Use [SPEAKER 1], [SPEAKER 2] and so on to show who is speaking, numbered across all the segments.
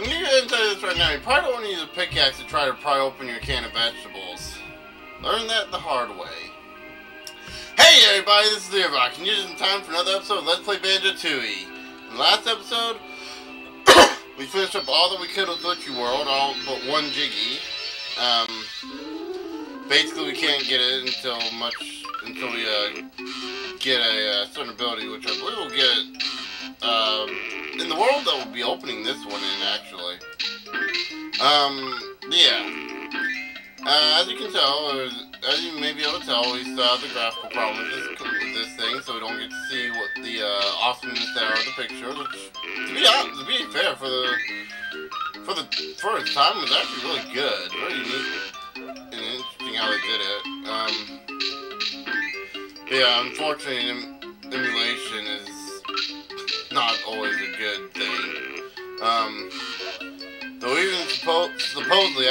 [SPEAKER 1] I'm gonna go ahead and tell you this right now. You probably don't want to use a pickaxe to try to pry open your can of vegetables. Learn that the hard way. Hey everybody, this is Learbox, and you're just in time for another episode of Let's Play Banjo Tooie. In the last episode, we finished up all that we could with Glitchy World, all but one Jiggy. Basically we can't get it until we get a certain ability, which I believe we'll get in the world that we'll be opening this one in, actually. Yeah. As you can tell, as you may be able to tell, we still have the graphical problem with this thing, so we don't get to see what the awesomeness there of the picture, which, to be honest, to be fair, for its time, was actually really good. Really neat and interesting how they did it. But yeah, unfortunately, emulation is not always a good thing. Though even supposedly, I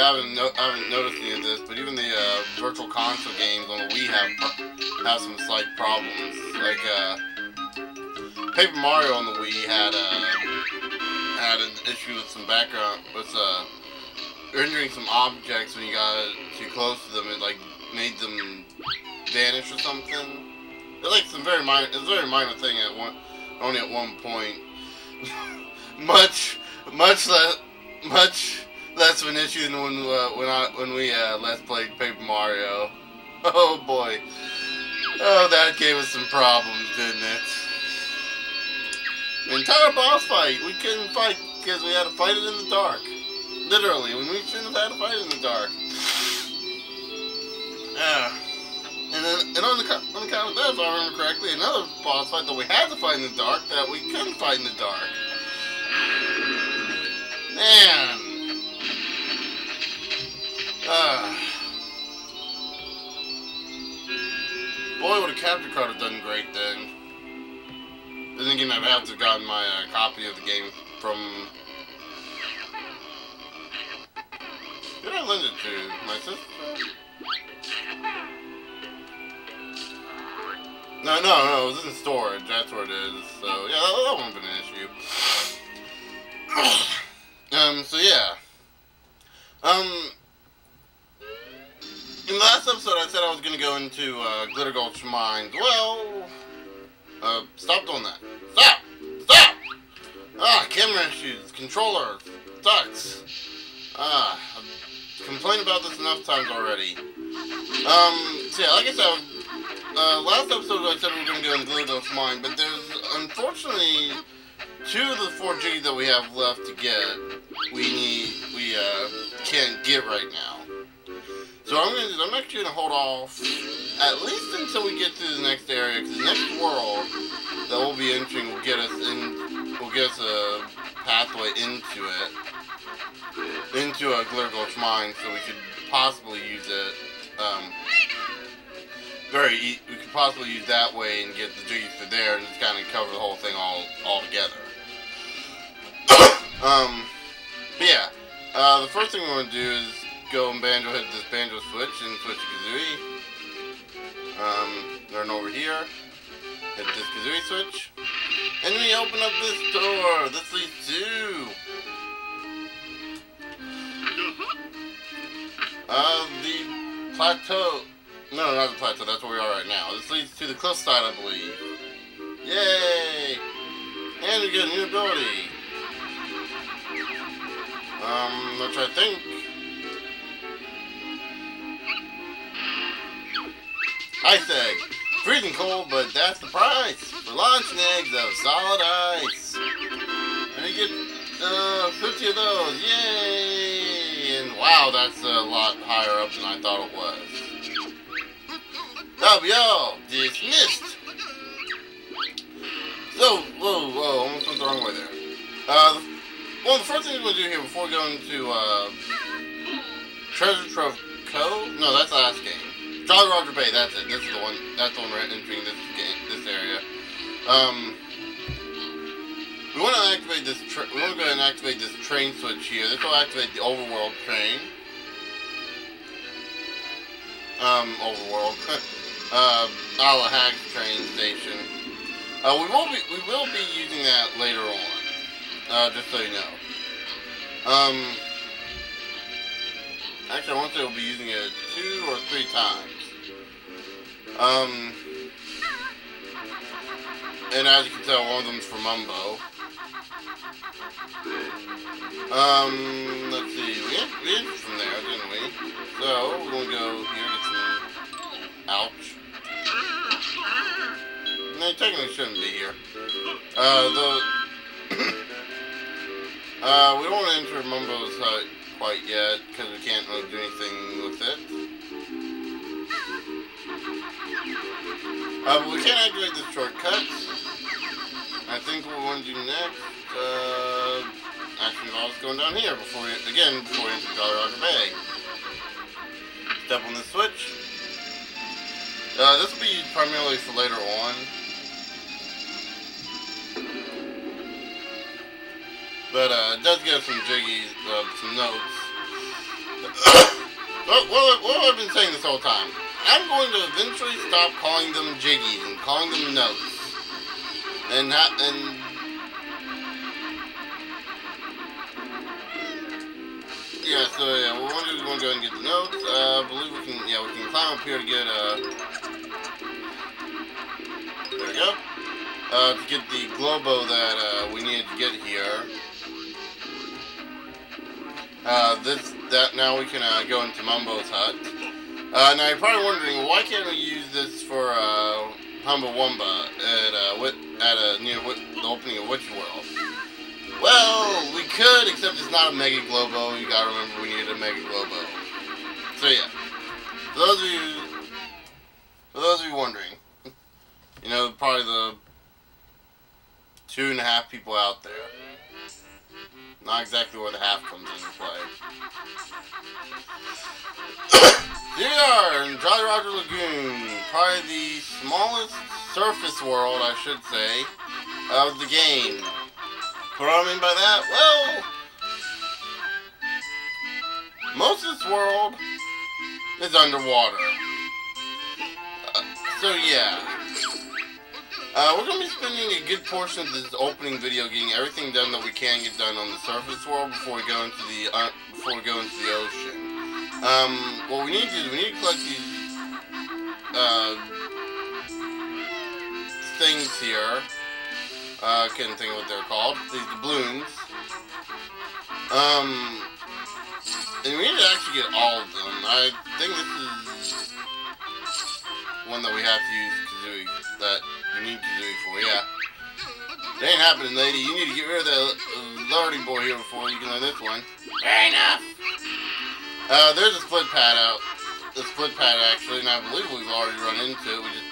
[SPEAKER 1] haven't noticed any of this, but even the virtual console games on the Wii have some slight problems. Like Paper Mario on the Wii had an issue with some background, with rendering some objects when you got too close to them. It like made them vanish or something. It's like some very minor. It's a very minor thing only at one point. much less of an issue than when we last played Paper Mario. Oh boy. Oh, that gave us some problems, didn't it? The entire boss fight, we couldn't fight because we had to fight it in the dark. Literally, when we shouldn't have had to fight it in the dark. And on the count of that, if I remember correctly, another boss fight that we had to fight in the dark that we couldn't fight in the dark. Man. Boy, would a capture card have done great then. Then again, I'd have to have gotten my copy of the game from... Who did I lend it to? My sister? No, it was in storage. That's where it is. So, yeah, that wouldn't have been an issue. So yeah. In the last episode I said I was gonna go into Glitter Gulch Mines. Well, stop doing that. Stop! Stop! Camera issues, controller, sucks. I've complained about this enough times already. So yeah, like I said, last episode I said we were gonna go into Glitter Gulch Mine, but there's unfortunately 2 of the 4 Jiggies that we have left to get, we can't get right now. So I'm actually gonna hold off at least until we get to the next area, because the next world that we'll be entering will get us a pathway into a Glitter Gulch Mine, so we could possibly use it. We could possibly use that way and get the Jiggies to there, and just kind of cover the whole thing all together. But yeah, the first thing we're going to do is go and hit this Banjo switch and switch to Kazooie. Learn over here, hit this Kazooie switch, and we open up this door. This leads to the plateau. No, not the plateau, that's where we are right now. This leads to the cliff side, I believe. Yay! And we get a new ability. Which I think... Ice egg. Freezing cold, but that's the price. For launching eggs of solid ice. And you get 50 of those. Yay! And wow, that's a lot higher up than I thought it was. W.O. dismissed. So, whoa, almost went the wrong way there. Well, the first thing we're going to do here before going to Treasure Trove Cove? No, that's the last game. Jolly Roger Bay, that's it. This is the one. That's the one we're entering this area. We want to activate this. We want to go ahead and activate this train switch here. This will activate the overworld train. Overworld. Alahag's train station. We will be using that later on. Just so you know. Actually, I want to say we'll be using it 2 or 3 times. And as you can tell, one of them's for Mumbo. Let's see, we had from there, didn't we? So, we're gonna go here, get some... Ouch. No, you technically shouldn't be here. We don't want to enter Mumbo's hut quite yet, because we can't really do anything with it. But we can activate this shortcut. I think what we want to do next, actually involves going down here before we enter Jolly Roger Bay. Step on the switch. This will be used primarily for later on. But it does give us some jiggies, some notes. What have I been saying this whole time? I'm going to eventually stop calling them jiggies and calling them notes. Yeah, so yeah, we want to go ahead and get the notes. I believe we can climb up here to get there we go. To get the globo that we needed to get here. Now we can go into Mumbo's hut. Now you're probably wondering, well, why can't we use this for Humba Wumba near the opening of Witch World? Well, we could, except it's not a Mega Globo. You gotta remember we needed a Mega Globo. So yeah, for those of you wondering, you know, probably the 2.5 people out there. Not exactly where the half comes into play. Here we are in Jolly Roger Lagoon. Probably the smallest surface world, I should say, of the game. What do I mean by that? Well, most of this world is underwater. So yeah. We're going to be spending a good portion of this opening video getting everything done that we can get done on the surface world before we go into the ocean. What we need to do is we need to collect these things here. I couldn't think of what they're called. These doubloons. And we need to actually get all of them. I think this is one that we have to use Kazooie. That you need Kazooie for, yeah. It ain't happening, lady. You need to get rid of that Lordy boy here before you can learn this one. Fair enough. There's a split pad actually, and I believe we've already run into it. We just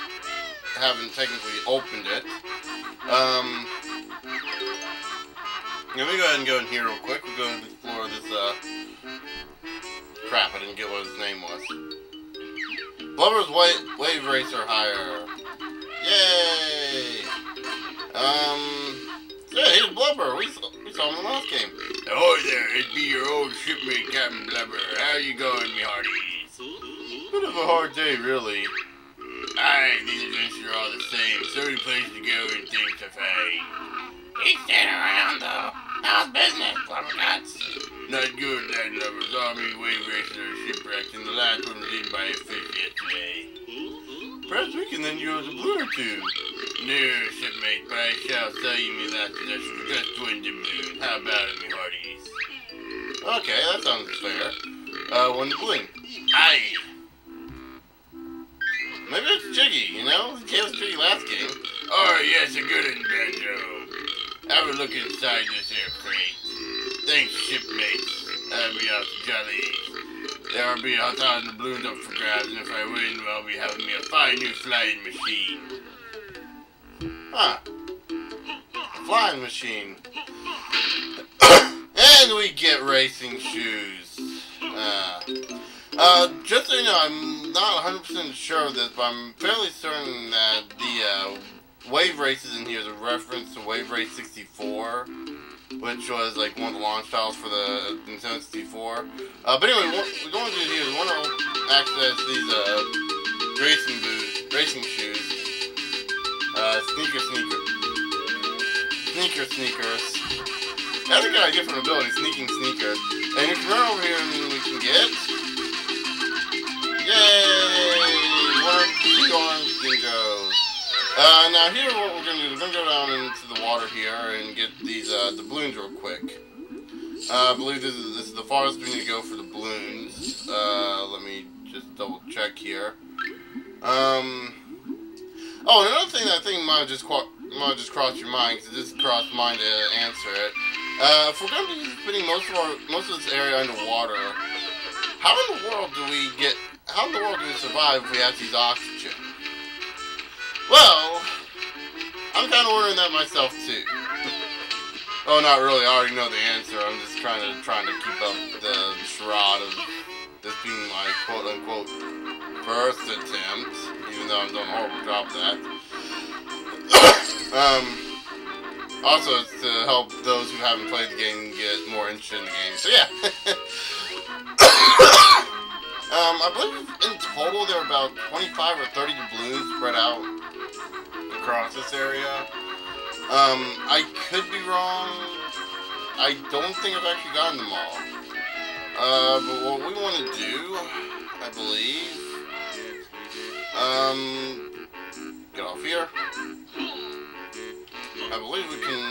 [SPEAKER 1] haven't technically opened it. Let me go ahead and go in here real quick. We'll go and explore this, crap, I didn't get what his name was. Blubber's Wave Racer Hire. Yay! Yeah, here's Blubber. We saw him in the last game. Oh there, it'd be your old shipmate, Captain Blubber. How you going, me hearties? Bit of a hard day, really. Aye, these adventures are all the same. So many places to go and things to find. He's staying around, though. How's business, Blubbernuts? Not good, that Blubber's army wave racer shipwrecked, and the last one was eaten by a fish yesterday. Perhaps we can lend you a doubloon or two. No, shipmate, but I shall sell you me last possession for just 1 doubloon. How about it, me hearties? Okay, that sounds fair. 1 doubloon. Aye. Maybe it's Jiggy, you know? He gave us Jiggy last game. Oh, yes, a good one, Banjo. Have a look inside this here crate. Thanks, shipmates. I'll be out to jollies. There will be 1,000 doubloons up for grabs, and if I win, I'll be having me a fine new flying machine. Huh. Flying machine. And we get racing shoes. Just so you know, I'm not 100% sure of this, but I'm fairly certain that the wave races in here is a reference to Wave Race 64, which was like one of the launch titles for the Nintendo 64. But anyway, what we're going to do here is we want to access these racing shoes. Sneakers. That's a good idea for an ability, Sneaking Sneaker. And if you run over here, and we can get... Yay! 1 2 orange dingoes. Now here, what we're gonna do, we're gonna go down into the water here and get these, the balloons real quick. I believe this is the farthest we need to go for the balloons. Let me just double check here. Oh, and another thing that I think might have just crossed your mind, because it just crossed mine to answer it. If we're going to be spending most of this area underwater, how in the world do we survive if we have to use oxygen? Well, I'm kind of wondering that myself too. Oh, not really. I already know the answer. I'm just trying to keep up the charade of this being my quote-unquote first attempt, even though I'm doing a horrible job of that. Also, it's to help those who haven't played the game get more interested in the game. So yeah. I believe in total there are about 25 or 30 balloons spread out across this area. I could be wrong. I don't think I've actually gotten them all. But what we want to do, I believe, get off here. I believe we can...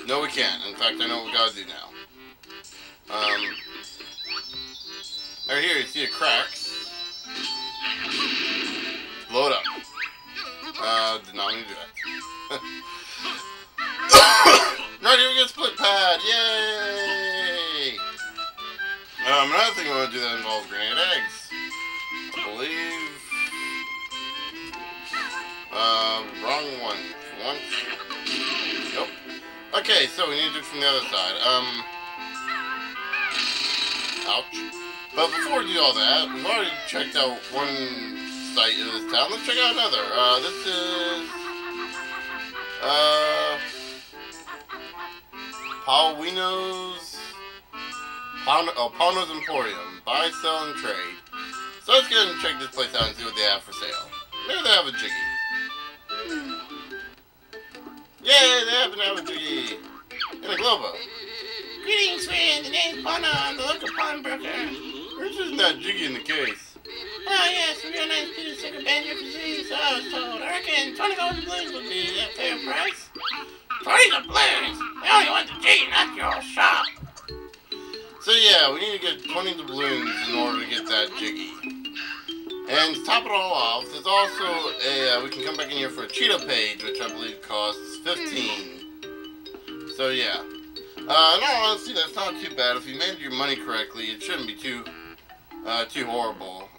[SPEAKER 1] No, we can't. In fact, I know what we gotta do now. Right here, you see a crack. Blow it up. Did not mean to do that. Right here, we get a split pad. Yay! Another thing we want to do that involves grenade eggs. I believe... wrong one. For once. Nope. Okay, so we need to do it from the other side. Ouch. But before we do all that, we've already checked out one site of this town. Let's check out another. This is... Paulino's Emporium. Buy, sell, and trade. So let's go ahead and check this place out and see what they have for sale. Maybe they have a jiggy. Yay, they happen to have a jiggy. And a globo.
[SPEAKER 2] Greetings, friend. The name's Pana. I'm the local pawnbroker.
[SPEAKER 1] Where's just that jiggy in the case?
[SPEAKER 2] Oh, yes, a real nice piece of sugar Banjo-Kazooie, so I was told. I reckon 20 gold doubloons would be a fair price. 20 doubloons? I only want the jiggy, not your shop.
[SPEAKER 1] So yeah, we need to get 20 doubloons in order to get that jiggy. And to top it all off, there's also a, we can come back in here for a Cheetah page, which I believe costs 15. So yeah. In all honesty, that's not too bad. If you manage your money correctly, it shouldn't be too horrible.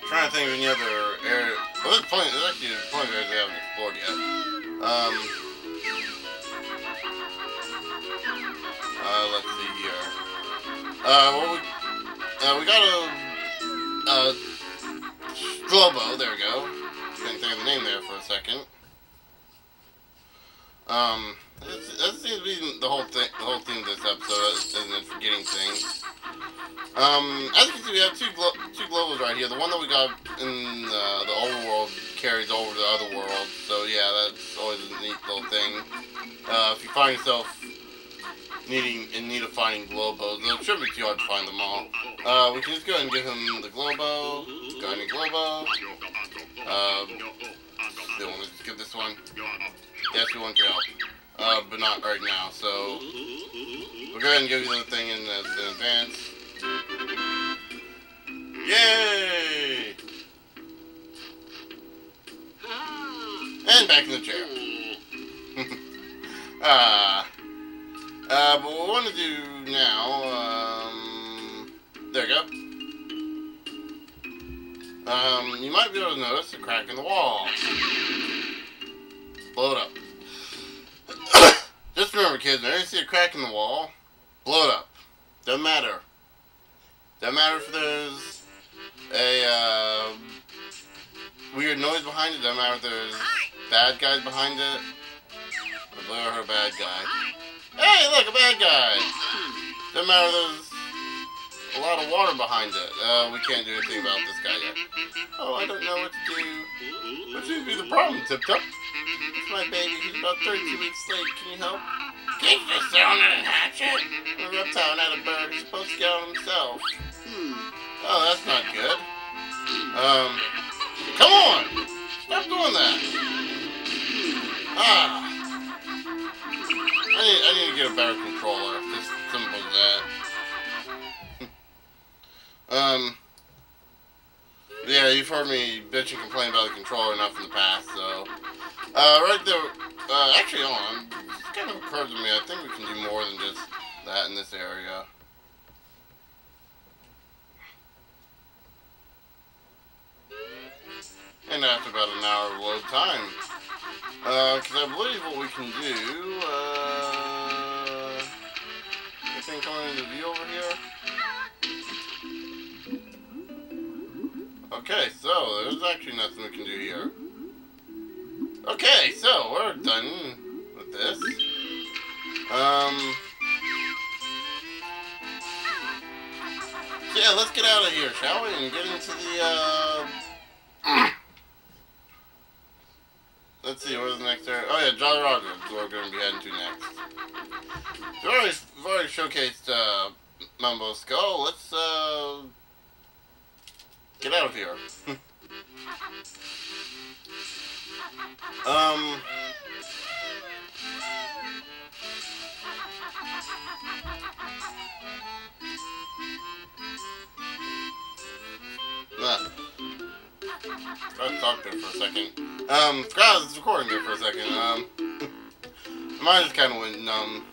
[SPEAKER 1] Trying to think of any other area. Well, there's actually plenty of areas we haven't explored yet. Let's see here. We got a Globo. There we go. Couldn't think of the name there for a second. That seems to be the whole theme of this episode, isn't it? Forgetting things. As you can see, we have two globals right here. The one that we got in the overworld carries over to the other world. So yeah, that's always a neat little thing. If you find yourself in need of finding globos, it shouldn't be too hard to find them all. We can just go ahead and give him the globo. Got any globo? They want to skip this one. Yes, we want your help. But not right now, so we'll go ahead and give you the thing in advance. Yay! And back in the chair. But what we want to do now, there we go. You might be able to notice a crack in the wall. Blow it up. Just remember, kids, whenever you see a crack in the wall, blow it up. Doesn't matter. Doesn't matter if there's a weird noise behind it. Doesn't matter if there's bad guys behind it. I believe I heard a bad guy. Hey, look, a bad guy. Doesn't matter if there's a lot of water behind it. We can't do anything about this guy yet. Oh, I don't know what to do. What seems to be the problem, Tip Top? It's my baby. He's about 32 weeks late. Can you help?
[SPEAKER 2] Can't you just sit on it and hatch it?
[SPEAKER 1] A reptile, not a bird. He's supposed to get on himself. Oh, that's not good. Come on! Stop doing that! Ah! I need to get a better controller. Just simple as that. Yeah, you've heard me bitch and complain about the controller enough in the past, so... right there... actually, hold on. It kind of occurred to me, I think we can do more than just that in this area. And after about an hour of load time. Because I believe what we can do, anything coming into view over here? Okay, so there's actually nothing we can do here. Okay, so we're done with this. So yeah, let's get out of here, shall we? And get into the, let's see, where's the next area? Oh yeah, Jolly Roger is where we're going to be heading to next. So we've already showcased, Mumbo Skull. Let's, get out of here. Let's talk there for a second. Forgot I was recording there for a second. Mine just kind of went numb.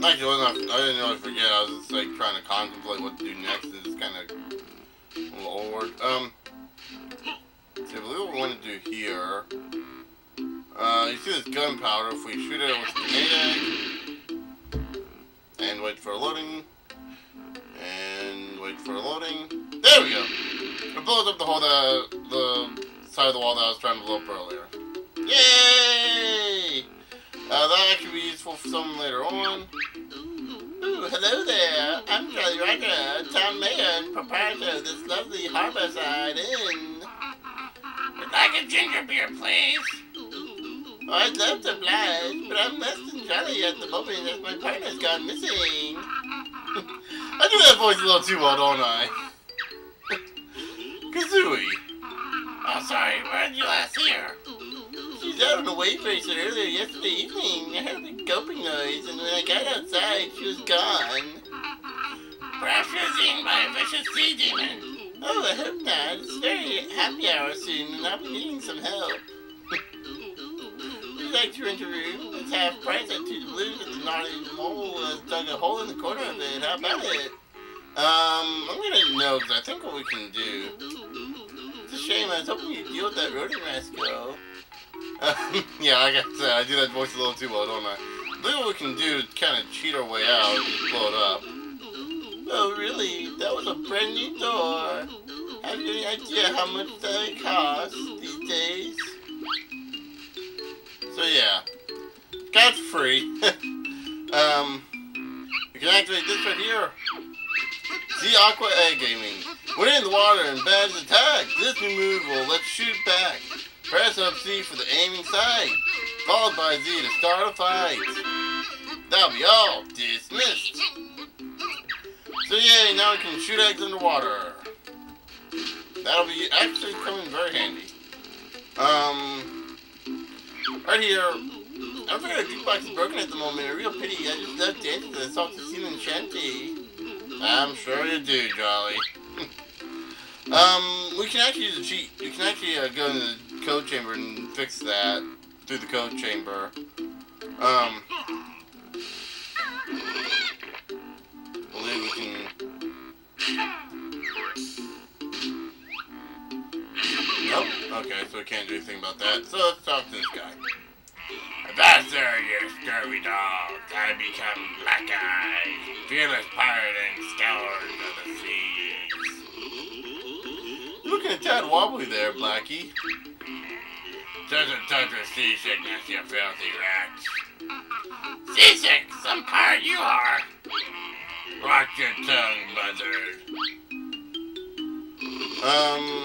[SPEAKER 1] Actually, I didn't really forget. I was just like trying to contemplate what to do next, and just kind of a little awkward. So I believe what we want to do here. You see this gunpowder? If we shoot it with a grenade egg, and wait for loading, and wait for loading. There we go. It blows up the whole the side of the wall that I was trying to blow up earlier. Yay! That'll actually be useful for someone later on. Ooh, hello there. I'm Jolly Roger, town mayor and proprietor of this lovely harborside inn.
[SPEAKER 2] Would like a ginger beer, please?
[SPEAKER 1] Oh, I'd love to oblige, but I'm less than jolly at the moment as my partner's gone missing. I do that voice a little too well, don't I? Kazooie.
[SPEAKER 2] Oh, sorry, where did you last hear?
[SPEAKER 1] She's out on a wave racer earlier yesterday evening. I heard a gulping noise, and when I got outside, she was gone.
[SPEAKER 2] Perhaps she was eaten by a vicious sea demon.
[SPEAKER 1] Oh, I hope not. It's very happy hour soon, and I'll be needing some help. Would you like to rent a room? It's half price at 2 Blues, and the naughty mole has dug a hole in the corner of it. How about it? I'm gonna know, because I think what we can do... It's a shame, I was hoping you'd deal with that rodent rascal. Yeah, like I said, I do that voice a little too well, don't I? I think what we can do to kind of cheat our way out is just blow it up. Oh, really? That was a brand new door. Have you any idea how much that costs these days? So yeah, it's free. You can activate this right here. See Aqua Egg Gaming. When in the water and badge attack, this new move will let you shoot back. Press up C for the aiming sight, followed by Z to start a fight. That'll be all. Dismissed. So yay, now we can shoot eggs underwater. That'll be actually coming very handy. Right here, I forgot a jukebox is broken at the moment. A real pity. I just love dancing to the salty seaman shanty. I'm sure you do, Jolly. We can actually use a cheat. You can actually go into the code chamber and fix that through the code chamber. I believe we can. Nope. Okay, so we can't do anything about that. So let's talk to this guy.
[SPEAKER 2] Avast there, you scurvy dog. I become Black Eye, fearless pirate and scourge of the seas.
[SPEAKER 1] You're looking a tad wobbly there, Blackie.
[SPEAKER 2] Doesn't touch with seasickness, you filthy rats. Seasick? Some pirate you are. Watch your tongue, buzzard.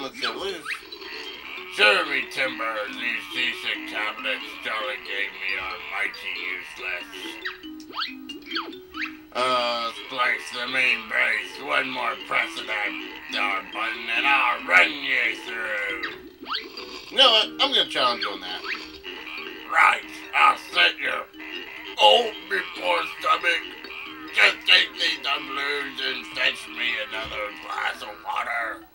[SPEAKER 1] Let's see, I believe.
[SPEAKER 2] Serve me timber, these seasick tablets Jolly gave me are mighty useless. Splice the main brace, one more press of that darn button and I'll run you through.
[SPEAKER 1] You know what? I'm gonna challenge you on that.
[SPEAKER 2] Right, I'll set you. Oh, me poor stomach. Just take these doubloons and fetch me another glass of water.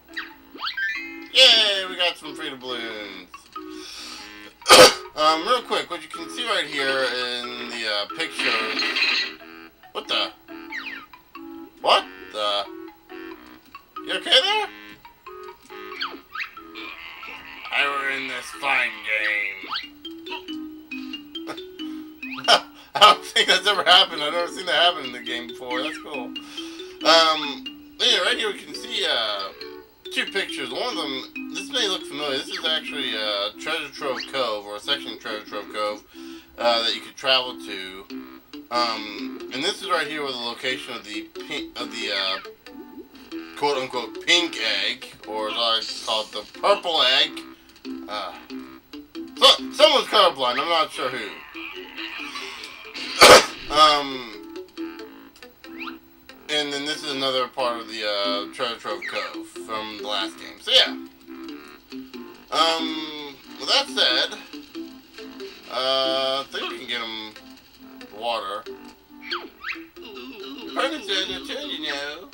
[SPEAKER 1] Yay, we got some free balloons. Real quick, what you can see right here in the pictures. What the? What the? You okay there?
[SPEAKER 2] I were in this fine game.
[SPEAKER 1] I don't think that's ever happened. I've never seen that happen in the game before. That's cool. Yeah, right here we can see two pictures. One of them, this may look familiar. This is actually Treasure Trove Cove, or a section of Treasure Trove Cove that you could travel to. And this is right here where the location of the quote-unquote pink egg, or as I call it, the purple egg. So, someone's colorblind. I'm not sure who. And then this is another part of the Treasure Trove Cove from the last game. So yeah. With that said, I think we can get him water. Permits on your turn, you know.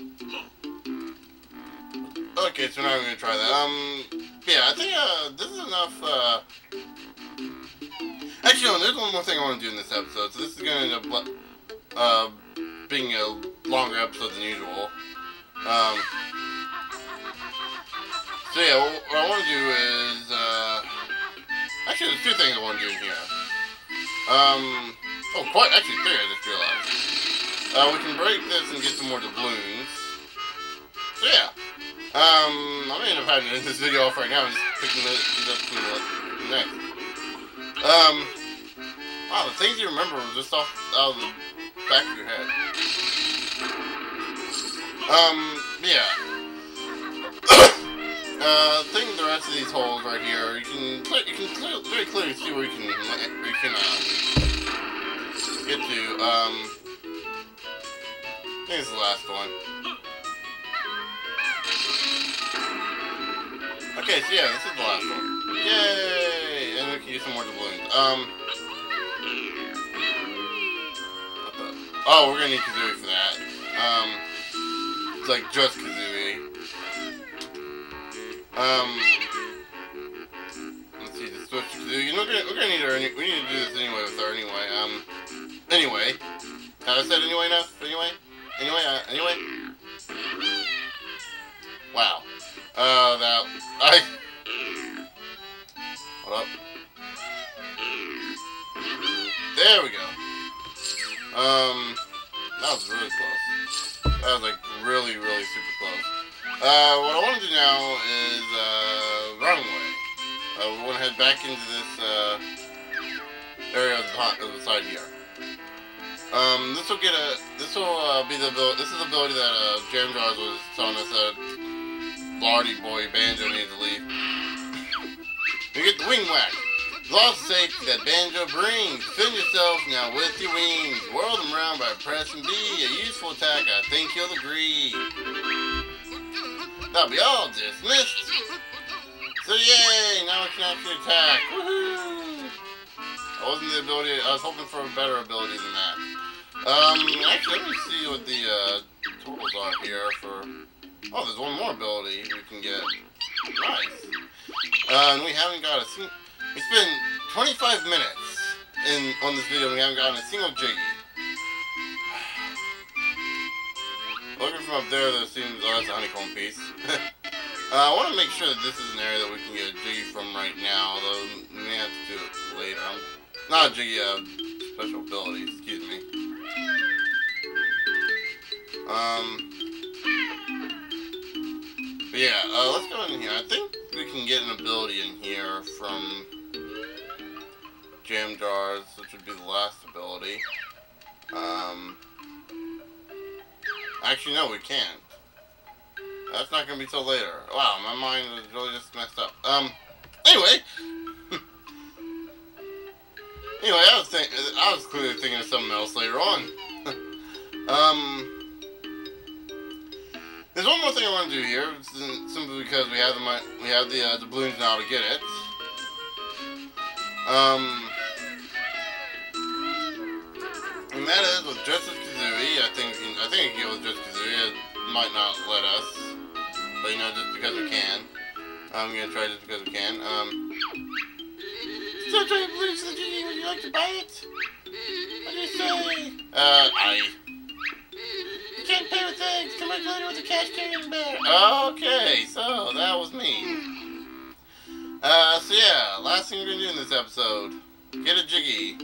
[SPEAKER 1] Okay, so now we're gonna try that. Yeah, I think this is enough. Actually, no, there's one more thing I want to do in this episode. So this is gonna end up being a longer episode than usual. So yeah, what I want to do is actually there's two things I want to do in here. Actually three. I just realized. We can break this and get some more doubloons. So yeah. I may end up having to end this video off right now and just picking these up from the next. Wow, the things you remember were just out of the back of your head. Yeah. The rest of these holes right here, you can very clearly see where you can get to. I think it's the last one. Okay, so yeah, this is the last one. Yay! And we can use some more doubloons. What the? Oh, we're gonna need Kazooie for that. It's like just Kazooie. Let's see, to switch to Kazooie. You know, we're gonna need her. We need to do this anyway with her anyway. Anyway. Have I said anyway enough? Anyway? Anyway? Wow. Hold up. There we go. That was really close. That was like really super close. What I want to do now is, wrong way. We want to head back into this, area of the side here. This will be the ability, this is the ability that, Jam Jars was telling us that Lardy Boy Banjo needs to leave. You get the wing whack. Lost safety that Banjo brings. Defend yourself now with your wings. Whirl them around by pressing B. A useful attack, I think you'll agree. That'll be all dismissed. So yay, now we can actually attack. Woohoo! That wasn't the ability, I was hoping for a better ability than that. Actually, let me see what the totals are here for... Oh, there's one more ability we can get. Nice. And we haven't got a single... We spent 25 minutes on this video and we haven't gotten a single Jiggy. Looking from up there, that seems... Oh, that's a honeycomb piece. I want to make sure that this is an area that we can get a Jiggy from right now, though we may have to do it later. Not a Jiggy, special ability, excuse me. But yeah, let's go in here. I think we can get an ability in here from Jam Jars, which would be the last ability. Actually, no, we can't. That's not going to be till later. Wow, my mind was really just messed up. Anyway. Anyway, I was clearly thinking of something else later on. There's one more thing I want to do here, simply because we have the balloons now to get it. And that is with Just as Kazooie. I think we can go with Just Kazooie. It might not let us, but you know, just because we can. I'm gonna try just because we can.
[SPEAKER 2] Still trying to believe the genie. Would you like to buy it? What do you say? You can't pay with eggs. Come back later with a cash carrying bear.
[SPEAKER 1] Okay, so that was me. So yeah, last thing we're gonna do in this episode, get a jiggy.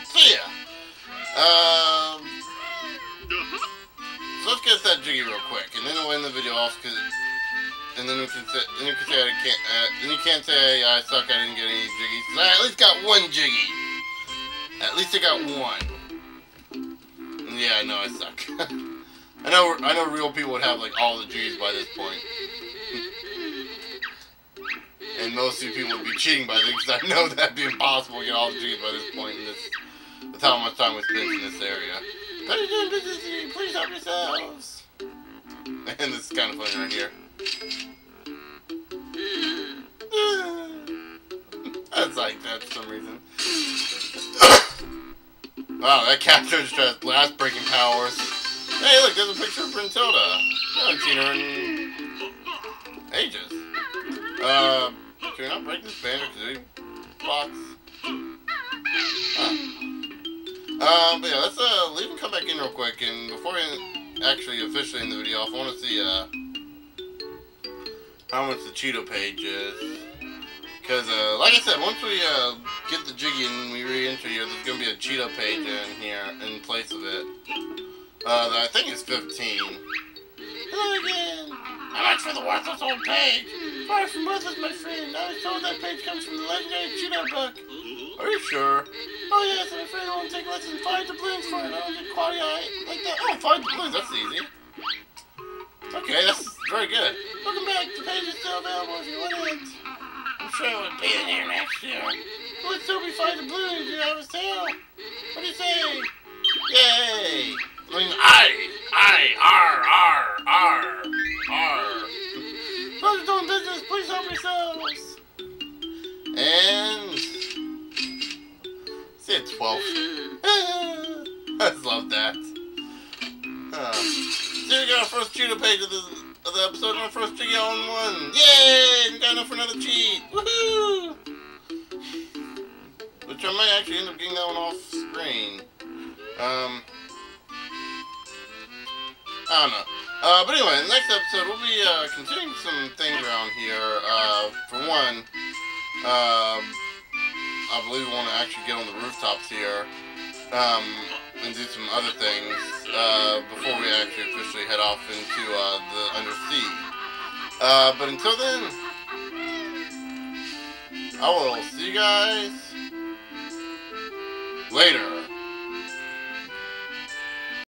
[SPEAKER 1] So yeah. So let's get that jiggy real quick, and then we'll end the video off, and then you can say I can't. Then you can't say I suck. I didn't get any jiggies. 'Cause I at least got one jiggy. At least I got one. And yeah, I know I suck. I know real people would have like all the jiggies by this point. And most of you people would be cheating by this, because I know that'd be impossible to get all the jiggies by this point. That's how much time we spent in this area.
[SPEAKER 2] How are you doing business here? Please help yourselves.
[SPEAKER 1] And this is kind of funny right here. That's like that for some reason. Wow, that capture just has blast breaking powers. Hey, look, there's a picture of Brintilda. I haven't seen her in ages. Can we not break this Banjo-Kazooie box? But yeah, let's leave and come back in real quick, and before we actually officially end the video off, I want to see how much the Cheeto page is. Because, like I said, once we get the jiggy and we re-enter here, there's going to be a Cheeto page in here in place of it. That I think is 15.
[SPEAKER 2] Hello again. How much for the worthless old page? Far from worthless, my friend. I was told that page comes from the legendary Cheeto book.
[SPEAKER 1] Are you sure?
[SPEAKER 2] Oh yes, I'm afraid it won't take less than 5 doubloons for it. I'll get quality like that.
[SPEAKER 1] Oh, 5 doubloons, that's easy. Okay, that's very good.
[SPEAKER 2] Welcome back. The page is still available if you want it. I'm sure it would be in here next year. It would still be 5 doubloons. You have a sale. What do you say?
[SPEAKER 1] Yay! I mean, R.
[SPEAKER 2] Those doing business, please help yourselves.
[SPEAKER 1] And see it 12. I just love that. So we got our first Cheeto page of the episode, and our first jiggy all in one. Yay! We got enough for another cheat. Woohoo! Which I might actually end up getting that one off screen. I don't know. But anyway, in the next episode, we'll be continuing some things around here. For one, I believe we want to actually get on the rooftops here, and do some other things, before we actually officially head off into, the undersea. But until then, I will see you guys later.